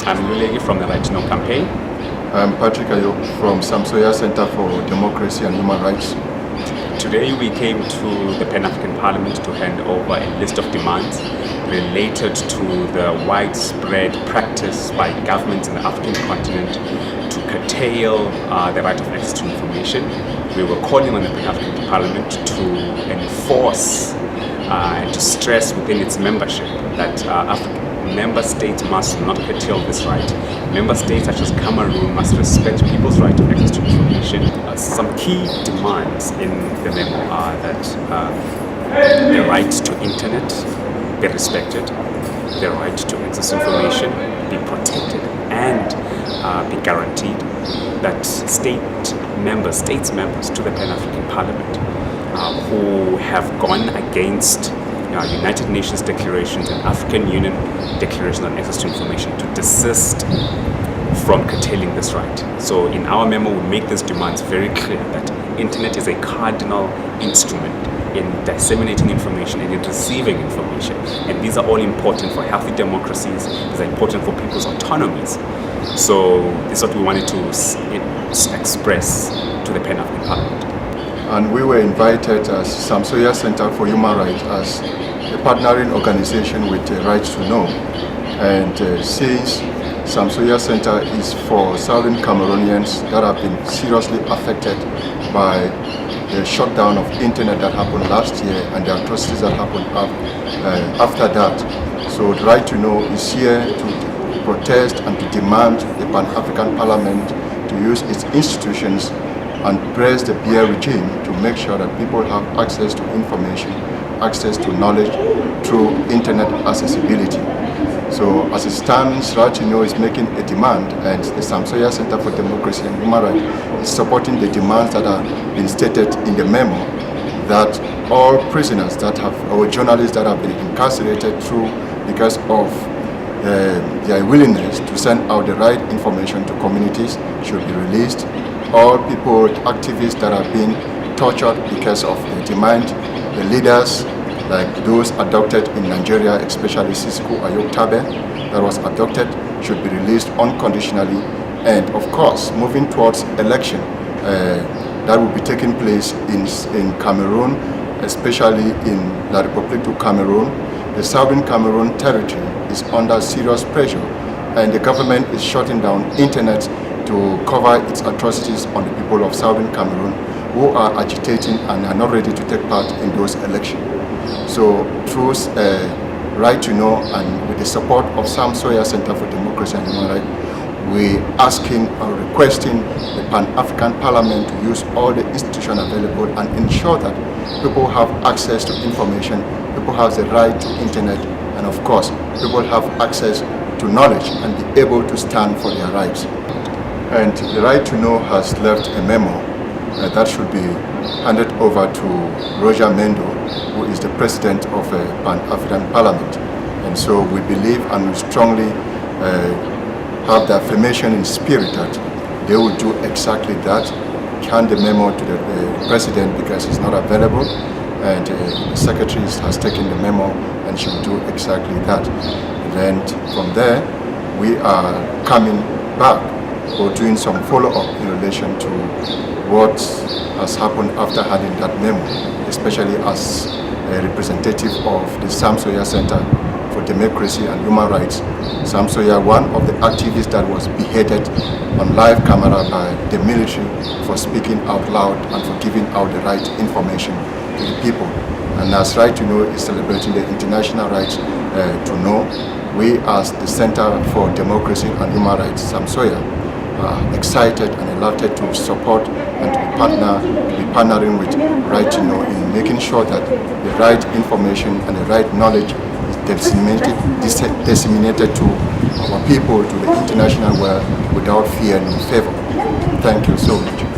I'm Lulegi from the Right to Know campaign. I'm Patrick Ayok from Sscdhr Center for Democracy and Human Rights. Today we came to the Pan-African Parliament to hand over a list of demands related to the widespread practice by governments in the African continent to curtail the right of access to information. We were calling on the Pan-African Parliament to enforce and to stress within its membership that member states must not curtail this right. Member states such as Cameroon must respect people's right of access to information. Some key demands in the memo are that the right to internet be respected, the right to access information be protected and be guaranteed, that states members to the Pan-African Parliament who have gone against United Nations declarations and African Union declaration on access to information to desist from curtailing this right. So in our memo we make these demands very clear that internet is a cardinal instrument in disseminating information and in receiving information, and these are all important for healthy democracies. These are important for people's autonomies. So this is what we wanted to express to the Pan-African Parliament. And we were invited as Sscdhr Center for Human Rights as a partnering organization with the Right to Know. And since Sscdhr Center is for Southern Cameroonians that have been seriously affected by the shutdown of internet that happened last year and the atrocities that happened after that. So the Right to Know is here to protest and to demand the Pan-African Parliament to use its institutions and press the BIA regime to make sure that people have access to information, access to knowledge through internet accessibility. So as it stands, Right to Know is making a demand, and the Sscdhr Center for Democracy and Human Rights is supporting the demands that are being stated in the memo, that all prisoners that have, or journalists that have been incarcerated because of their willingness to send out the right information to communities should be released. All people, activists that have been tortured because of the demand, the leaders like those abducted in Nigeria, especially Sscdhr Pap that was abducted, should be released unconditionally. And of course, moving towards election that will be taking place in Cameroon, especially in La République du Cameroon. The Southern Cameroon territory is under serious pressure, and the government is shutting down internet to cover its atrocities on the people of Southern Cameroon who are agitating and are not ready to take part in those elections. So through Right to Know and with the support of Sscdhr Center for Democracy and Human Rights, we asking or requesting the Pan-African Parliament to use all the institutions available and ensure that people have access to information, people have the right to internet, and of course people have access to knowledge and be able to stand for their rights. And the Right to Know has left a memo that should be handed over to Roger Mendo, who is the president of the Pan-African Parliament. And so we believe and we strongly have the affirmation in spirit that they will do exactly that, hand the memo to the president because he's not available, and the secretary has taken the memo and she will do exactly that. And then from there, we are coming back or doing some follow-up in relation to what has happened after having that memo, especially as a representative of the Sscdhr Center for Democracy and Human Rights. Sscdhr, one of the activists that was beheaded on live camera by the military for speaking out loud and for giving out the right information to the people. And as Right to Know is celebrating the international right to know, we as the Center for Democracy and Human Rights, Sscdhr, are excited and elated to support and to be partnering with Right to Know in making sure that the right information and the right knowledge is disseminated to our people, to the international world without fear and favor. Thank you so much.